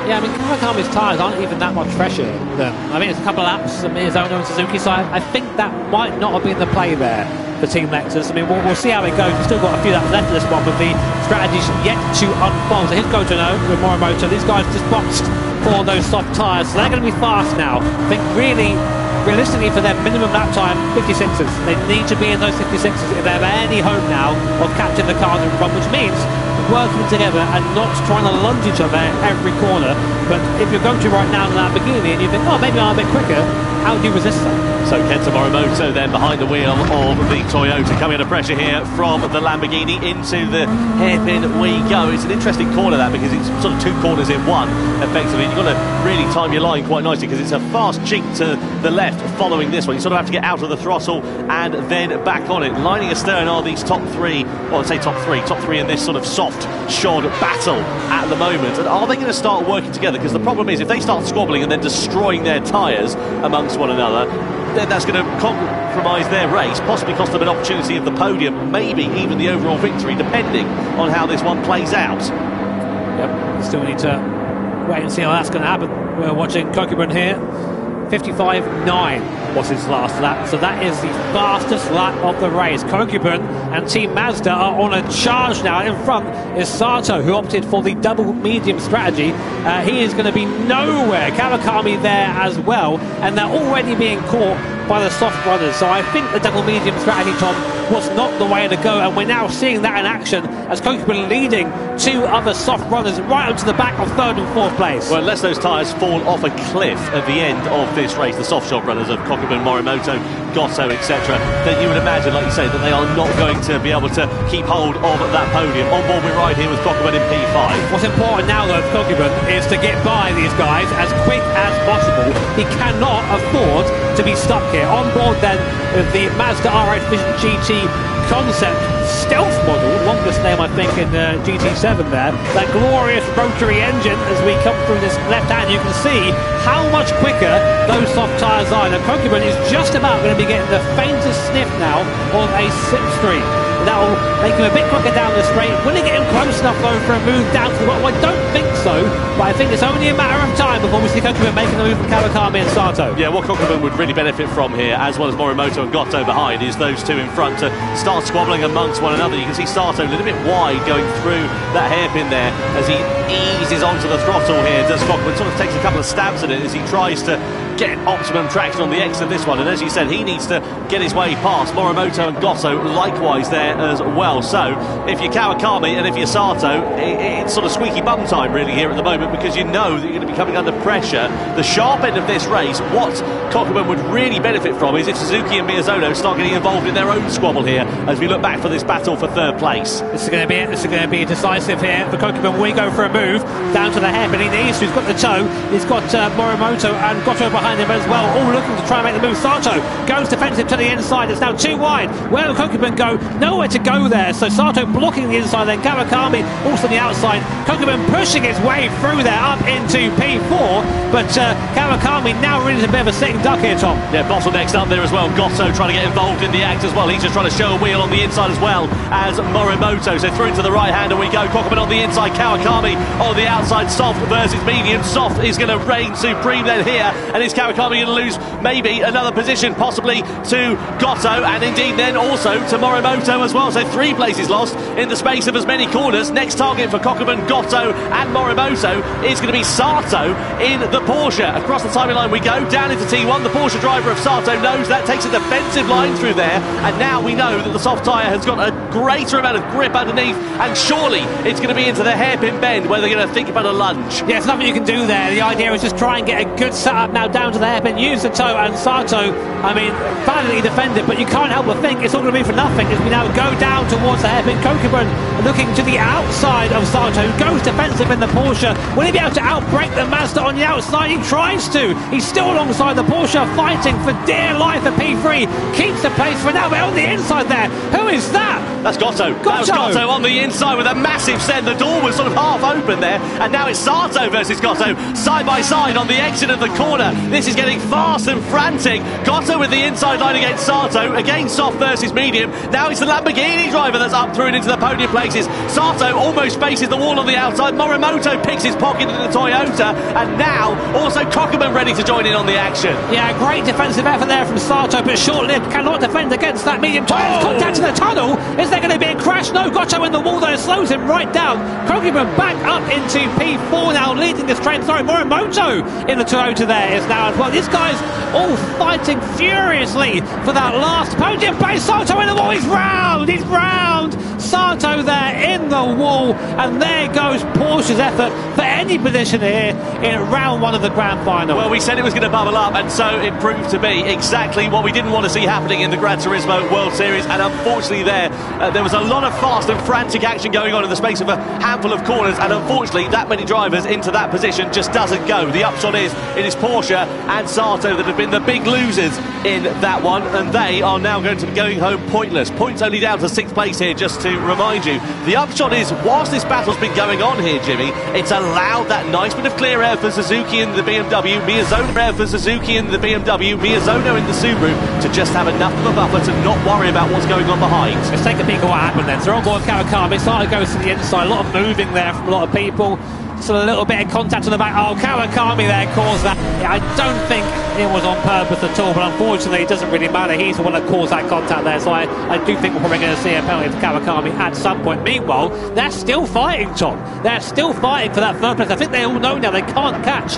Yeah, I mean, Kawakami's tyres aren't even that much fresher than, I mean, it's a couple of laps of Miyazono and Suzuki side. I think that might not have been the play there for Team Lexus. I mean, we'll see how it goes. We've still got a few laps left of this one, but the strategy's yet to unfold. So here's Goto with Morimoto. These guys just boxed for those soft tyres, so they're going to be fast now. I think realistically for their minimum lap time, 56s. They need to be in those 56s if they have any hope now of catching the cars in front, which means working together and not trying to lunge each other every corner. But if you're going to right now in that beginning and you think, oh, maybe I'm a bit quicker, how do you resist that? So Kenta Morimoto then behind the wheel of the Toyota, coming under pressure here from the Lamborghini. Into the hairpin we go. It's an interesting corner that, because it's sort of 2 corners in one effectively. You've got to really time your line quite nicely, because it's a fast jink to the left following this one. You sort of have to get out of the throttle and then back on it. Lining astern are these top 3, well, I'd say top 3 in this sort of soft shod battle at the moment. And are they going to start working together? Because the problem is, if they start squabbling and then destroying their tyres amongst one another, then that's going to compromise their race, possibly cost them an opportunity of the podium, maybe even the overall victory, depending on how this one plays out. Yep, still need to wait and see how that's going to happen. We're watching Kokubun here. 55.9 was his last lap, so that is the fastest lap of the race. Kokubun and Team Mazda are on a charge now. In front is Sato, who opted for the double medium strategy. He is going to be nowhere. Kawakami there as well, and they're already being caught by the soft runners. So I think the double medium strategy, Tom, was not the way to go, and we're now seeing that in action as Kokubun leading 2 other soft runners right up to the back of 3rd and 4th place. Well, unless those tyres fall off a cliff at the end of this race, the soft shop runners of Kokubun, Morimoto, Goto, etc., then you would imagine, like you say, that they are not going to be able to keep hold of that podium. On board we ride here with Kokubun in P5. What's important now, though, for Kokubun is to get by these guys as quick as possible. He cannot afford to be stuck here. On board then with the Mazda R8 Vision GT concept stealth model, longest name I think in GT7 there, that glorious rotary engine. As we come through this left hand, you can see how much quicker those soft tyres are. Now Kokubun is just about going to be getting the faintest sniff now of a slipstream. That will make him a bit quicker down the straight. Will he get him close enough though for a move down to the bottom? I don't think so, but I think it's only a matter of time before we see Kokubun making the move from Kawakami and Sato. Yeah, what Kokubun would really benefit from here, as well as Morimoto and Goto behind, is those 2 in front to start squabbling amongst one another. You can see Sato a little bit wide going through that hairpin there as he eases onto the throttle here. Does Kokubun sort of takes a couple of stabs at it as he tries to get optimum traction on the exit of this one, and as you said, he needs to get his way past. Morimoto and Goto likewise there as well. So if you're Kawakami and if you're Sato, it's sort of squeaky bum time really here at the moment, because you know that you're going to be coming under pressure. The sharp end of this race, what Kokoman would really benefit from is if Suzuki and Miyazono start getting involved in their own squabble here as we look back for this battle for third place. This is going to be it. This is going to be decisive here for Kokoman. We go for a move down to the hairpin. He needs to. He's got the toe. He's got Morimoto and Goto behind him as well, all looking to try and make the move. Sato goes defensive to the inside. It's now too wide. Where will Kokoman go? Nowhere to go there. So Sato blocking the inside, then Kawakami also on the outside. Kokoman pushing his way through there up into P4, but Kawakami now really is a bit of a sitting duck here, Tom. Yeah, bottlenecks up there as well. Goto trying to get involved in the act as well. He's just trying to show a wheel on the inside as well as Morimoto. So through to the right hand and we go. Kokoman on the inside, Kawakami on the outside. Soft versus medium. Soft is going to reign supreme then here, and is Kawakami going to lose maybe another position, possibly to Goto, and indeed then also to Morimoto as well. So 3 places lost in the space of as many corners. Next target for Kokoman, Goto and Morimoto is going to be Sato in the Porsche. Across the timing line we go, down into T1. The Porsche driver of Sato knows that, takes a defensive line through there, and now we know that the soft tyre has got a greater amount of grip underneath, and surely it's going to be into the hairpin bend where they're going to think about a lunge. Yeah, there's nothing you can do there. The idea is just try and get a good setup now down to the hairpin, use the toe, and Sato, I mean, valiantly defended, but you can't help but think it's all going to be for nothing as we now go down towards the hairpin. Kokoman looking to the outside of Sato, who goes defensive in the Porsche. Will he be able to outbrake the Mazda on the outside? He tries to. He's still alongside the Porsche, fighting for dear life for P3. Keeps the pace for now, but on the inside there, who is that? That's Goto. That was Goto on the inside with a massive send. The door was sort of half open there, and now it's Sato versus Goto, side by side on the exit of the corner. This is getting fast and frantic. Goto with the inside line against Sato. Again, soft versus medium. Now it's the Lamborghini driver that's up through and into the podium places. Sato almost faces the wall on the outside. Morimoto picks his pocket in the Toyota, and now also Kokoman ready to join in on the action. Yeah, great defensive effort there from Sato, but short-lived. Cannot defend against that medium tyre. Contact in the tunnel. Is there going to be a crash? No, Goto in the wall though slows him right down. Kokoman back up into P4 now, leading this train. Sorry, Morimoto in the Toyota there is now as well. These guys all fighting furiously for that last podium place. Sato in the wall. He's round. He's round. Sato there in the wall, and there goes Porsche's effort for any position here in round 1 of the grand final. Well, we said it was going to bubble up, and so it proved to be exactly what we didn't want to see happening in the Gran Turismo World Series, and unfortunately there was a lot of fast and frantic action going on in the space of a handful of corners, and unfortunately that many drivers into that position just doesn't go. The upshot is it is Porsche and Sato that have been the big losers in that one, and they are now going to be going home pointless. Points only down to 6th place here, just to remind you. The upshot is, whilst this battle's been going on here, Jimmy, it's allowed that nice bit of clear air for Suzuki and the BMW, Miyazono air for Suzuki and the BMW, Miyazono in the Subaru, to just have enough of a buffer to not worry about what's going on behind. Let's take a peek at what happened then. So on board Kawakami, Sato goes to the inside, a lot of moving there from a lot of people. So a little bit of contact on the back. Oh, Kawakami there caused that. Yeah, I don't think it was on purpose at all, but unfortunately it doesn't really matter. He's the one that caused that contact there, so I do think we're probably going to see a penalty for Kawakami at some point. Meanwhile, they're still fighting, Tom. They're still fighting for that third place. I think they all know now they can't catch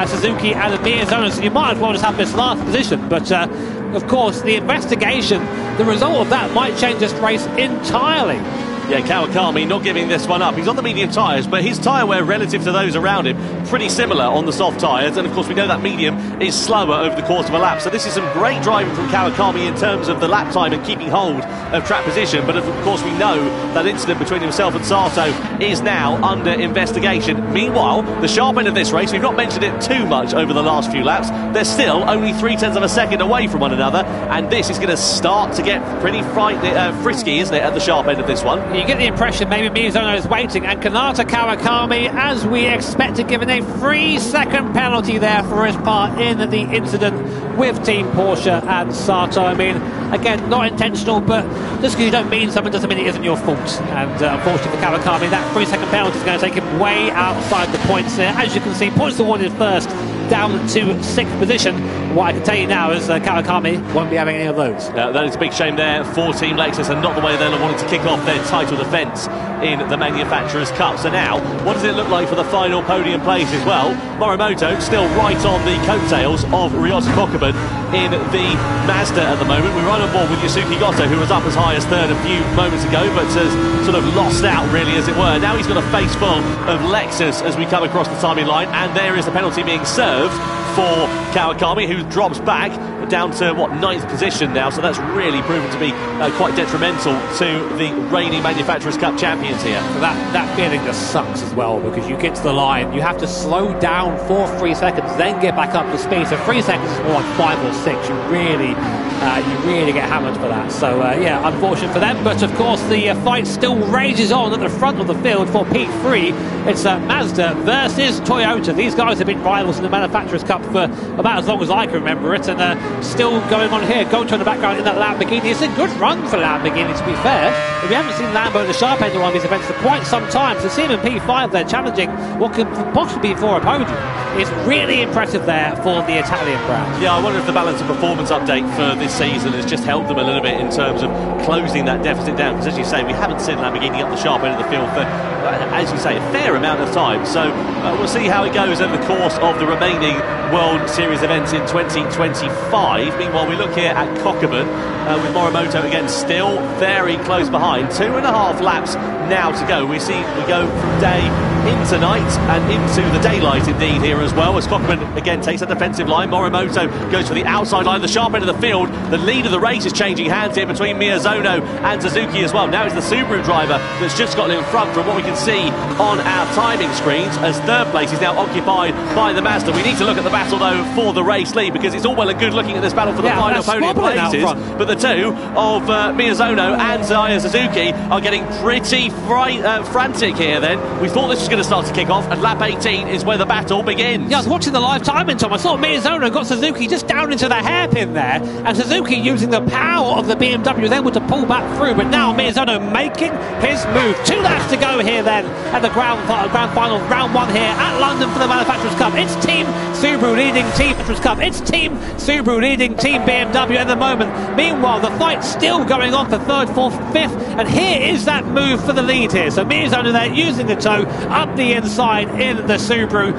Suzuki and Miyazono, so you might as well just have this last position. But of course, the investigation, the result of that might change this race entirely. Yeah, Kawakami not giving this one up. He's on the medium tyres, but his tyre wear relative to those around him pretty similar on the soft tyres, and of course we know that medium is slower over the course of a lap, so this is some great driving from Kawakami in terms of the lap time and keeping hold of track position. But of course we know that incident between himself and Sato is now under investigation. Meanwhile, the sharp end of this race, we've not mentioned it too much over the last few laps, they're still only 0.3 of a second away from one another, and this is going to start to get pretty frisky, isn't it, at the sharp end of this one? You get the impression maybe Miyazono is waiting, and Kanata Kawakami, as we expected, given a 3-second penalty there for his part in the incident with Team Porsche and Sato. I mean, again, not intentional, but just because you don't mean something doesn't mean it isn't your fault. And unfortunately for Kawakami, that 3-second penalty is going to take him way outside the points there. As you can see, points awarded first, down to 6th position. What I can tell you now is Kawakami won't be having any of those. That is a big shame there for Team Lexus, and not the way they're wanting to kick off their title defence in the Manufacturers' Cup. So now, what does it look like for the final podium places? Well, Morimoto still right on the coattails of Ryota Kokoman. in the Mazda at the moment. We're right on board with Yasuki Goto, who was up as high as third a few moments ago, but has sort of lost out, really, as it were. Now he's got a face full of Lexus as we come across the timing line, and there is the penalty being served for Kawakami, who drops back down to, what, 9th position now, so that's really proven to be quite detrimental to the reigning Manufacturers' Cup champions here. That feeling just sucks as well, because you get to the line, you have to slow down for 3 seconds, then get back up to speed, so 3 seconds is more like 5 or 6. You really get hammered for that. So yeah, unfortunate for them, but of course the fight still rages on at the front of the field for P3. It's Mazda versus Toyota. These guys have been rivals in the Manufacturers' Cup for about as long as I can remember it, and still going on here. Goto in the background in that Lamborghini. It's a good run for Lamborghini, to be fair. If we haven't seen Lambo at the sharp end of one of these events for quite some time, to see him in P5 there challenging what could possibly be for a podium is really impressive there for the Italian brand. Yeah, I wonder if the balance of performance update for this season has just helped them a little bit in terms of closing that deficit down, because as you say, we haven't seen Lamborghini up the sharp end of the field for, as you say, a fair amount of time. So we'll see how it goes over the course of the remaining World Series events in 2025. Meanwhile, we look here at Kokkoman with Morimoto again still very close behind. 2.5 laps now to go. We go from day into night and into the daylight indeed here as well, as Kokkoman again takes a defensive line. Morimoto goes for the outside line, the sharp end of the field. The lead of the race is changing hands here between Miyazono and Suzuki as well. Now it's the Subaru driver that's just gotten in front from what we can see on our timing screens, as third place is now occupied by the Mazda. We need to look at the battle though for the race lead, because it's all well and good looking at this battle for the final podium places, but the two of Miyazono and Zaya Suzuki are getting pretty frantic here then. We thought this was going to start to kick off, and lap 18 is where the battle begins. Yeah, I was watching the live timing, Tom. I saw Miyazono got Suzuki just down into the hairpin there, and Suzuki using the power of the BMW was able to pull back through, but now Miyazono making his move. 2 laps to go here then at the grand final, round 1 here at London for the Manufacturers' Cup. It's Team Subaru leading Team Manufacturers' Cup. It's Team Subaru leading Team BMW at the moment. Meanwhile, the fight's still going on for 3rd, 4th, 5th, and here is that move for the lead here. So Miyazono there using the toe up the inside in the Subaru.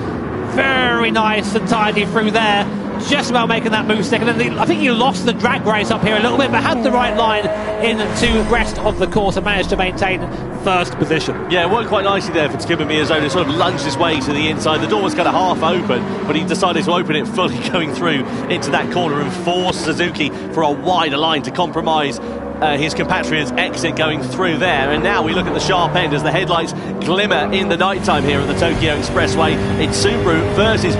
Very nice and tidy through there. Just about making that move second. And I think he lost the drag race up here a little bit, but had the right line into the rest of the course and managed to maintain first position. Yeah, it worked quite nicely there for Takuma Miyazono. Sort of lunged his way to the inside. The door was kind of half open, but he decided to open it fully, going through into that corner and force Suzuki for a wider line to compromise his compatriot's exit going through there. And now we look at the sharp end as the headlights glimmer in the nighttime here at the Tokyo Expressway. It's Subaru versus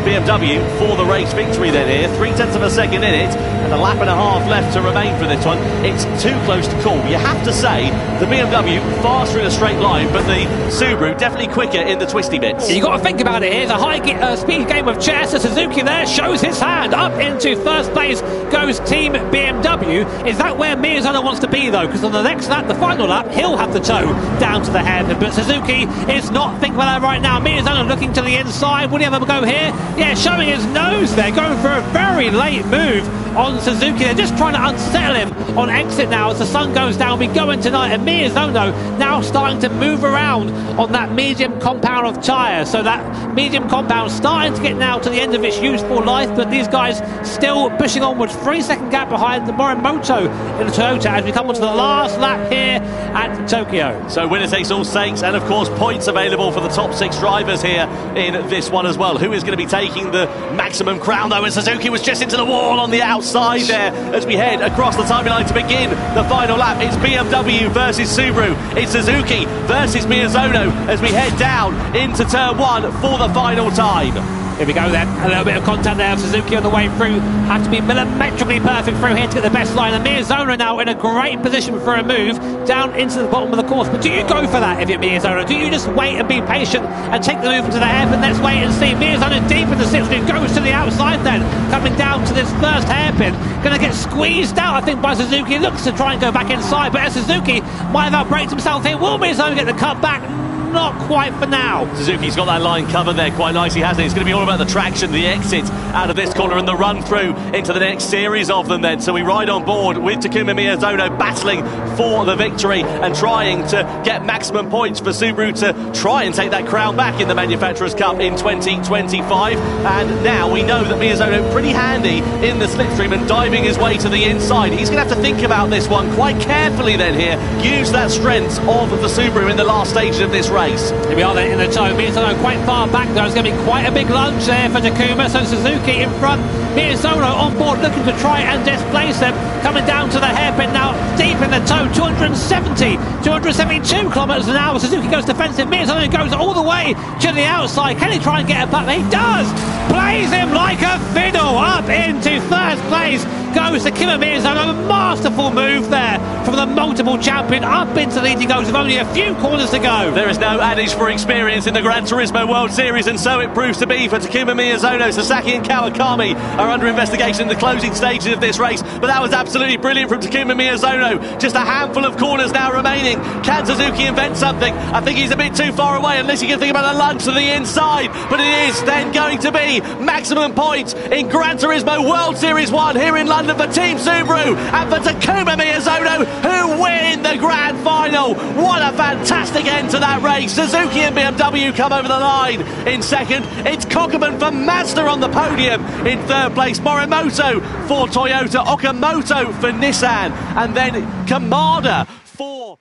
BMW for the race victory then here. 0.3 of a second in it, and a lap and a half left to remain for this one. It's too close to call. You have to say the BMW faster in a straight line, but the Subaru definitely quicker in the twisty bits. You got to think about it here. It's a high speed game of chess. So Suzuki there shows his hand. Up into first place goes Team BMW. Is that where Miyazono wants to be though? Because on the next lap, the final lap, he'll have the toe down to the hairpin. But Suzuki is not thinking about that right now. Miyazono looking to the inside. Will he have a go here? Yeah, showing his nose there, going for a very late move on Suzuki. They're just trying to unsettle him on exit now as the sun goes down. We go into night, and Miyazono now starting to move around on that medium compound of tyre. So that medium compound starting to get now to the end of its useful life, but these guys still pushing onwards. 3-second gap behind the Morimoto in the Toyota as we come onto the last lap here at Tokyo. So winner takes all stakes, and of course points available for the top 6 drivers here in this one as well. Who is going to be taking the maximum crown though? And Suzuki was just into the wall on the outside there as we head across the timing line to begin the final lap. It's BMW versus Subaru. It's Suzuki versus Miyazono as we head down into turn 1 for the final time. Here we go then, a little bit of contact there of Suzuki on the way through. Have to be millimetrically perfect through here to get the best line. And Miyazono now in a great position for a move down into the bottom of the course. But do you go for that if you're Miyazono? Do you just wait and be patient and take the move into the hairpin? Let's wait and see. Miyazono deep in the 6th, goes to the outside then, coming down to this first hairpin. Going to get squeezed out, I think, by Suzuki. Looks to try and go back inside, but Suzuki might have outbraked himself here. Will Miyazono get the cut back? not quite for now. Suzuki's got that line covered there quite nicely, hasn't he? It's going to be all about the traction, the exit out of this corner and the run through into the next series of them then. So we ride on board with Takuma Miyazono battling for the victory and trying to get maximum points for Subaru to try and take that crown back in the Manufacturers' Cup in 2025. And now we know that Miyazono pretty handy in the slipstream and diving his way to the inside. He's going to have to think about this one quite carefully then here. Use that strength of the Subaru in the last stages of this race. Here we are then in the toe. Miyazono quite far back though. It's going to be quite a big lunge there for Takuma. So Suzuki in front. Miyazono on board looking to try and displace them. Coming down to the hairpin now, deep in the toe. 272 kilometres an hour. Suzuki goes defensive. Miyazono goes all the way to the outside. Can he try and get a back? He does! Plays him like a fiddle. Up into first place goes Takuma Miyazono. A masterful move there from the multiple champion. Up into the lead he goes with only a few corners to go. There is no adage for experience in the Gran Turismo World Series, and so it proves to be for Takuma Miyazono. Sasaki and Kawakami are under investigation in the closing stages of this race, but that was absolutely brilliant from Takuma Miyazono. Just a handful of corners now remaining. Can Suzuki invent something? I think he's a bit too far away, unless you can think about a lunge to the inside, but it is then going to be maximum points in Gran Turismo World Series 1 here in London for Team Subaru and for Takuma Miyazono, who win the grand final. What a fantastic end to that race. Suzuki and BMW come over the line in second. It's Kokeman for Mazda on the podium in third place. Morimoto for Toyota, Okamoto for Nissan, and then Kamada for...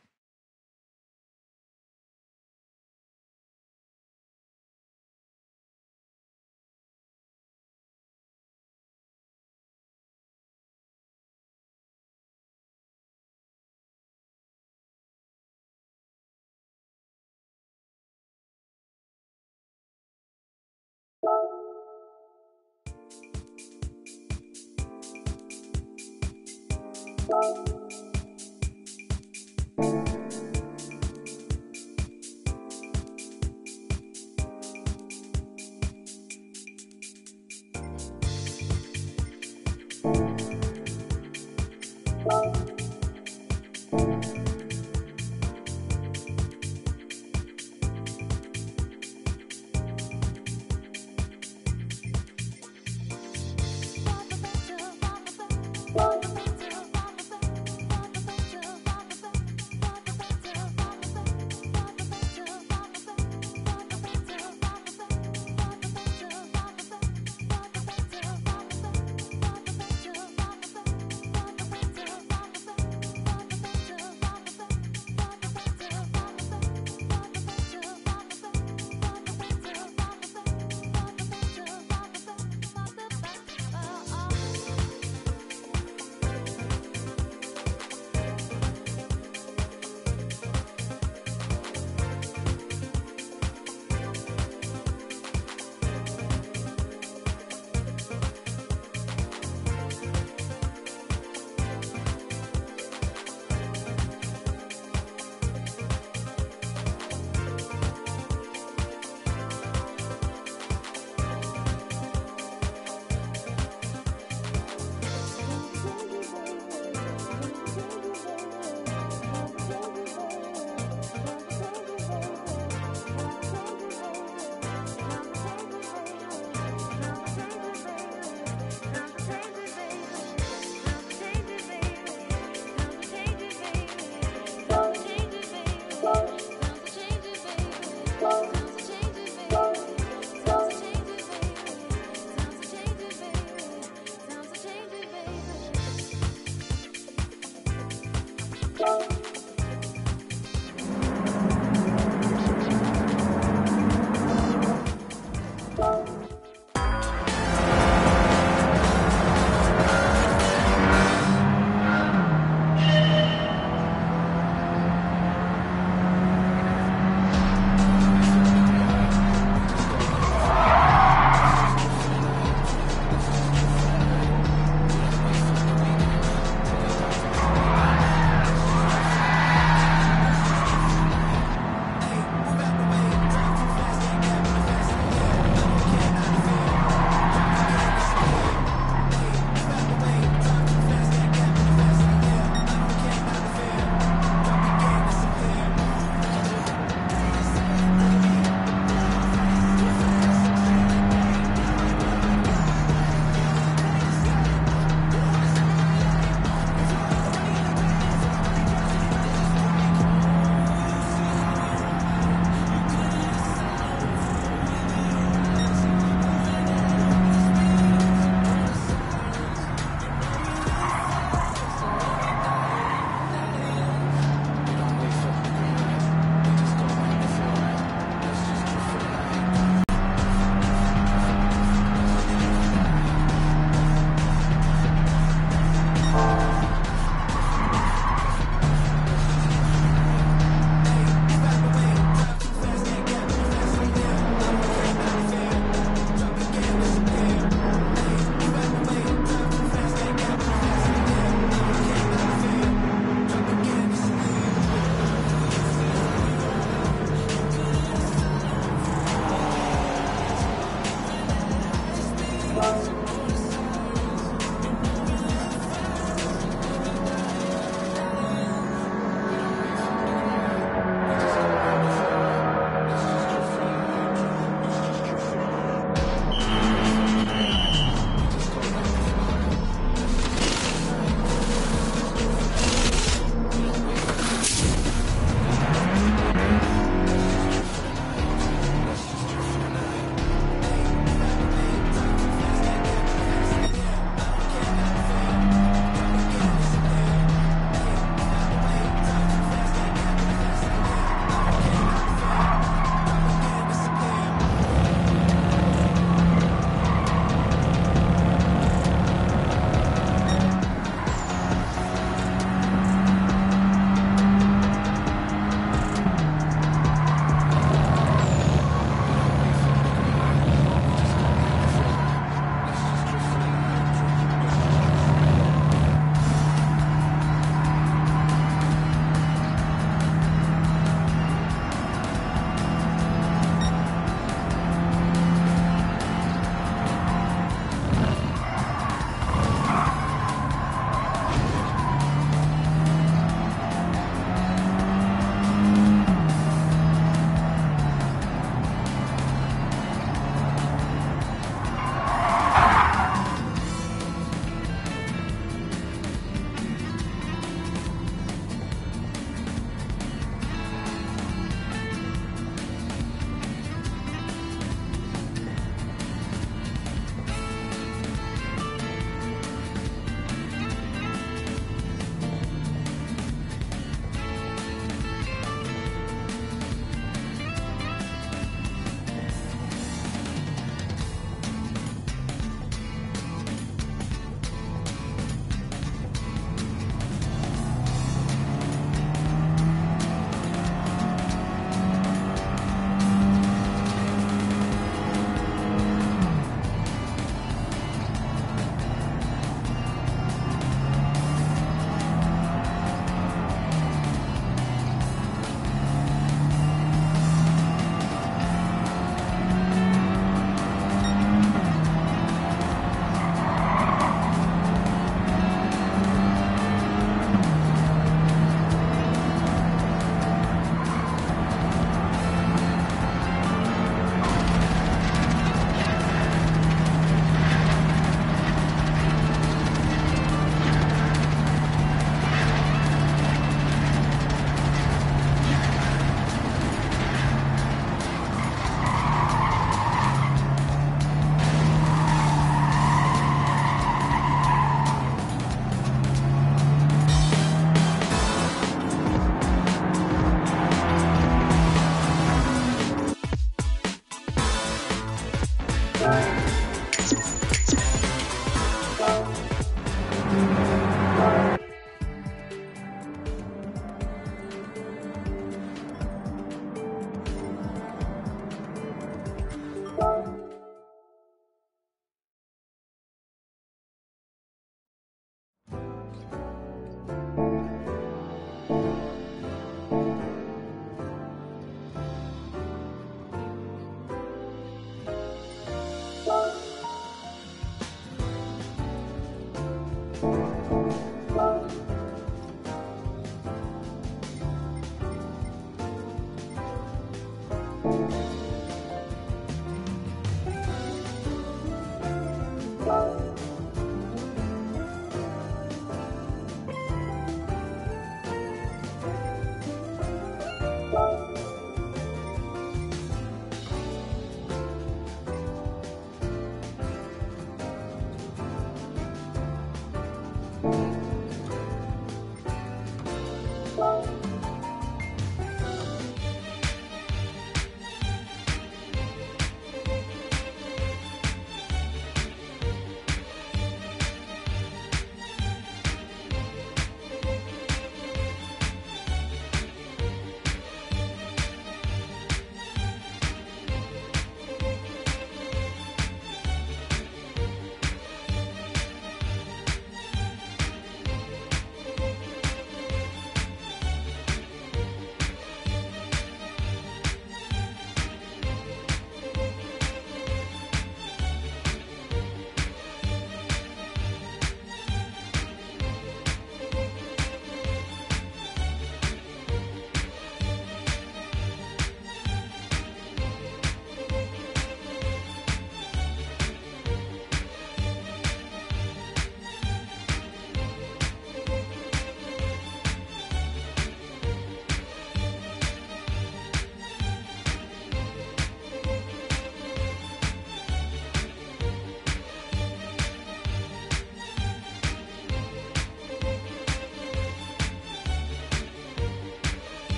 you.